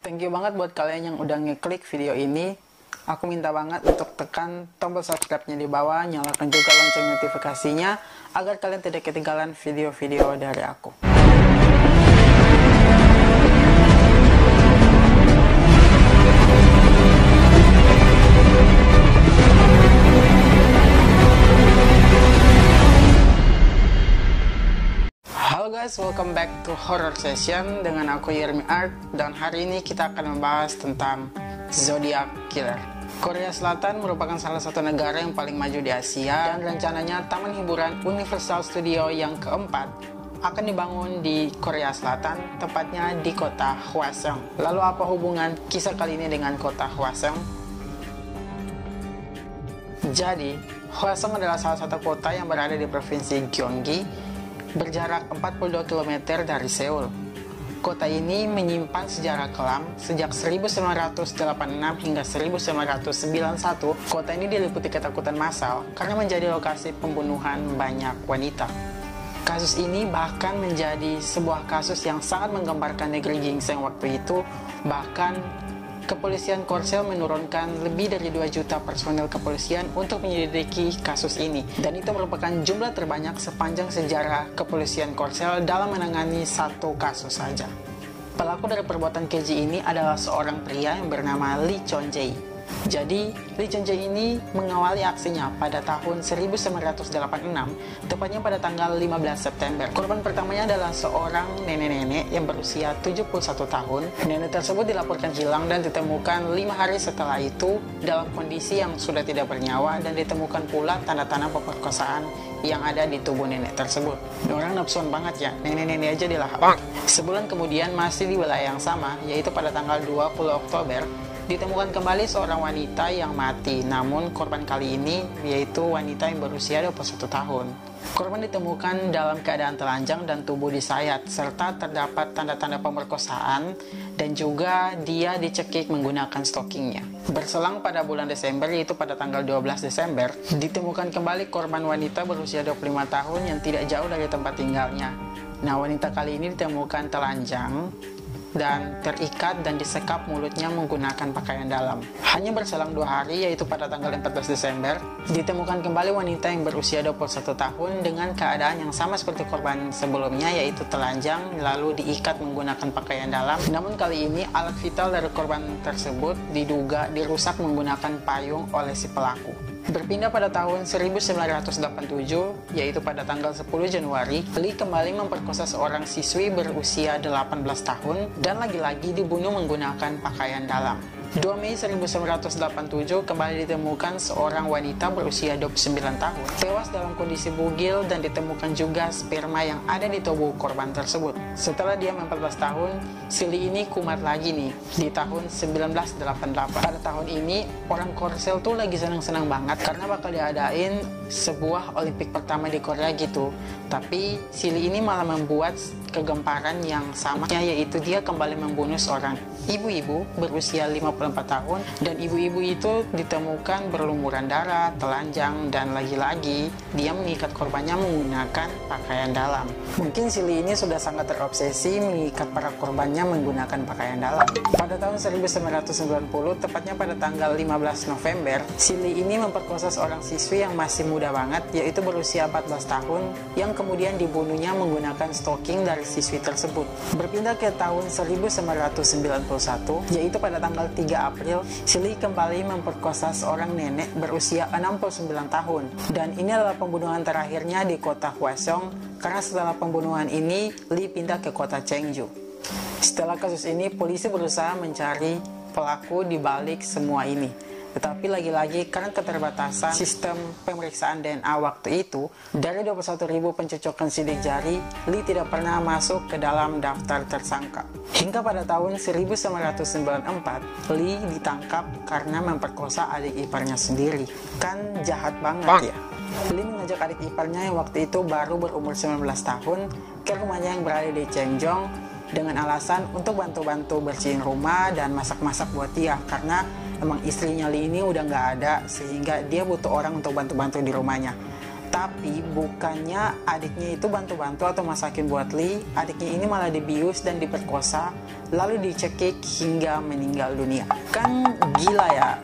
Thank you banget buat kalian yang udah ngeklik video ini. Aku minta banget untuk tekan tombol subscribe-nya di bawah, nyalakan juga lonceng notifikasinya agar kalian tidak ketinggalan video-video dari aku. Halo guys, welcome back to Horror Session dengan aku Yermi Art, dan hari ini kita akan membahas tentang Zodiac Killer. Korea Selatan merupakan salah satu negara yang paling maju di Asia, dan rencananya taman hiburan Universal Studio yang keempat akan dibangun di Korea Selatan, tepatnya di kota Hwaseong. Lalu apa hubungan kisah kali ini dengan kota Hwaseong? Jadi, Hwaseong adalah salah satu kota yang berada di provinsi Gyeonggi, berjarak 42 km dari Seoul. Kota ini menyimpan sejarah kelam sejak 1986 hingga 1991. Kota ini diliputi ketakutan massal karena menjadi lokasi pembunuhan banyak wanita. Kasus ini bahkan menjadi sebuah kasus yang sangat menggambarkan negeri gingseng waktu itu. Bahkan kepolisian Korsel menurunkan lebih dari 2 juta personel kepolisian untuk menyelidiki kasus ini. Dan itu merupakan jumlah terbanyak sepanjang sejarah kepolisian Korsel dalam menangani satu kasus saja. Pelaku dari perbuatan keji ini adalah seorang pria yang bernama Lee Chon-jae. Jadi, Lee Chon-jae ini mengawali aksinya pada tahun 1986, tepatnya pada tanggal 15 September. Korban pertamanya adalah seorang nenek-nenek yang berusia 71 tahun. Nenek tersebut dilaporkan hilang dan ditemukan 5 hari setelah itu dalam kondisi yang sudah tidak bernyawa, dan ditemukan pula tanda-tanda pemerkosaan yang ada di tubuh nenek tersebut. Orang nafsuan banget ya, nenek-nenek aja dilahap. Sebulan kemudian, masih di wilayah yang sama, yaitu pada tanggal 20 Oktober, ditemukan kembali seorang wanita yang mati. Namun korban kali ini yaitu wanita yang berusia 21 tahun. Korban ditemukan dalam keadaan telanjang dan tubuh disayat, serta terdapat tanda-tanda pemerkosaan, dan juga dia dicekik menggunakan stockingnya. Berselang pada bulan Desember, yaitu pada tanggal 12 Desember, ditemukan kembali korban wanita berusia 25 tahun yang tidak jauh dari tempat tinggalnya. Nah, wanita kali ini ditemukan telanjang dan terikat dan disekap mulutnya menggunakan pakaian dalam. Hanya berselang 2 hari, yaitu pada tanggal 14 Desember, ditemukan kembali wanita yang berusia 21 tahun dengan keadaan yang sama seperti korban sebelumnya, yaitu telanjang lalu diikat menggunakan pakaian dalam. Namun kali ini alat vital dari korban tersebut diduga dirusak menggunakan payung oleh si pelaku. Berpindah pada tahun 1987, yaitu pada tanggal 10 Januari, Lee kembali memperkosa seorang siswi berusia 18 tahun dan lagi-lagi dibunuh menggunakan pakaian dalam. 2 Mei 1987 kembali ditemukan seorang wanita berusia 29 tahun tewas dalam kondisi bugil, dan ditemukan juga sperma yang ada di tubuh korban tersebut. Setelah diam 14 tahun, si Lee ini kumat lagi nih di tahun 1988. Pada tahun ini orang Korsel tuh lagi senang-senang banget karena bakal diadain sebuah Olimpik pertama di Korea gitu. Tapi si Lee ini malah membuat kegemparan yang sama, yaitu dia kembali membunuh seorang ibu-ibu berusia 54 tahun, dan ibu-ibu itu ditemukan berlumuran darah, telanjang, dan lagi-lagi dia mengikat korbannya menggunakan pakaian dalam. Mungkin si Lee ini sudah sangat terobsesi mengikat para korbannya menggunakan pakaian dalam. Pada tahun 1990, tepatnya pada tanggal 15 November, si Lee ini memperkosa seorang siswi yang masih muda banget, yaitu berusia 14 tahun, yang kemudian dibunuhnya menggunakan stocking dari siswi tersebut. Berpindah ke tahun 1991, yaitu pada tanggal 3 April, si Lee kembali memperkosa seorang nenek berusia 69 tahun. Dan ini adalah pembunuhan terakhirnya di kota Hwaseong, karena setelah pembunuhan ini, Lee pindah ke kota Cheongju. Setelah kasus ini, polisi berusaha mencari pelaku di balik semua ini. Tetapi lagi-lagi karena keterbatasan sistem pemeriksaan DNA waktu itu, dari 21.000 pencocokan sidik jari, Lee tidak pernah masuk ke dalam daftar tersangka. Hingga pada tahun 1994, Lee ditangkap karena memperkosa adik iparnya sendiri. Kan jahat banget ya. Lee mengajak adik iparnya yang waktu itu baru berumur 19 tahun ke rumahnya yang berada di Cheongjong dengan alasan untuk bantu-bantu bersihin rumah dan masak-masak buat dia, karena emang istrinya Lee ini udah nggak ada, sehingga dia butuh orang untuk bantu-bantu di rumahnya. Tapi bukannya adiknya itu bantu-bantu atau masakin buat Lee, adiknya ini malah dibius dan diperkosa, lalu dicekik hingga meninggal dunia. Kan gila ya,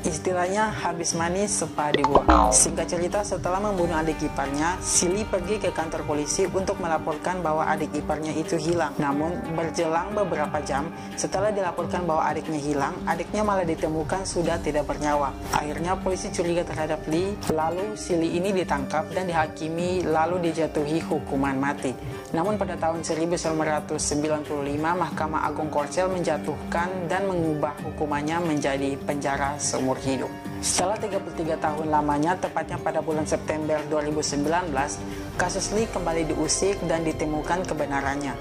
istilahnya habis manis setelah dibuang. Singkat cerita, setelah membunuh adik iparnya, si Lee pergi ke kantor polisi untuk melaporkan bahwa adik iparnya itu hilang. Namun berjelang beberapa jam setelah dilaporkan bahwa adiknya hilang, adiknya malah ditemukan sudah tidak bernyawa. Akhirnya polisi curiga terhadap Lee, lalu si Lee ini ditangkap dan dihakimi lalu dijatuhi hukuman mati. Namun pada tahun 1995 Mahkamah Agung Korsel menjatuhkan dan mengubah hukumannya menjadi penjara seumur hidup. Setelah 33 tahun lamanya, tepatnya pada bulan September 2019, kasus Lee kembali diusik dan ditemukan kebenarannya.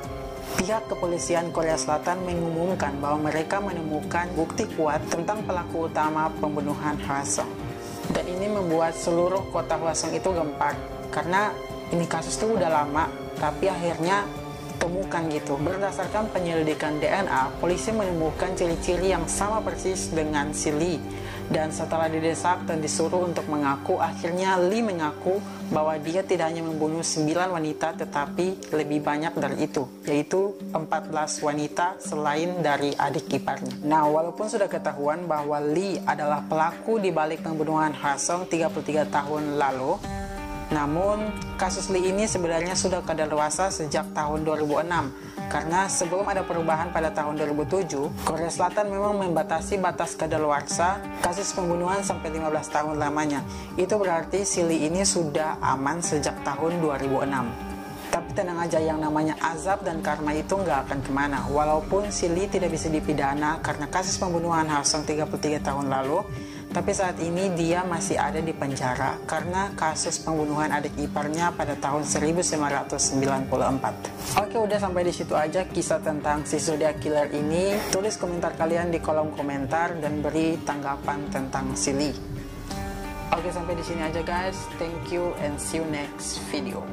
Pihak kepolisian Korea Selatan mengumumkan bahwa mereka menemukan bukti kuat tentang pelaku utama pembunuhan Hwasong. Dan ini membuat seluruh kota Hwasong itu gempar, karena ini kasus itu udah lama, tapi akhirnya temukan gitu. Berdasarkan penyelidikan DNA, polisi menemukan ciri-ciri yang sama persis dengan si Lee. Dan setelah didesak dan disuruh untuk mengaku, akhirnya Lee mengaku bahwa dia tidak hanya membunuh 9 wanita, tetapi lebih banyak dari itu, yaitu 14 wanita selain dari adik iparnya. Nah, walaupun sudah ketahuan bahwa Lee adalah pelaku di balik pembunuhan Hwasong 33 tahun lalu, namun kasus Lee ini sebenarnya sudah kadaluarsa sejak tahun 2006, karena sebelum ada perubahan pada tahun 2007, Korea Selatan memang membatasi batas kadaluarsa kasus pembunuhan sampai 15 tahun lamanya. Itu berarti si Lee ini sudah aman sejak tahun 2006. Tapi tenang aja, yang namanya azab dan karma itu nggak akan kemana. Walaupun si Lee tidak bisa dipidana karena kasus pembunuhan Hwasong 33 tahun lalu, tapi saat ini dia masih ada di penjara karena kasus pembunuhan adik iparnya pada tahun 1994. Oke, udah sampai di situ aja kisah tentang si Zodiac Killer ini. Tulis komentar kalian di kolom komentar dan beri tanggapan tentang si Lee. Oke, sampai di sini aja guys. Thank you and see you next video.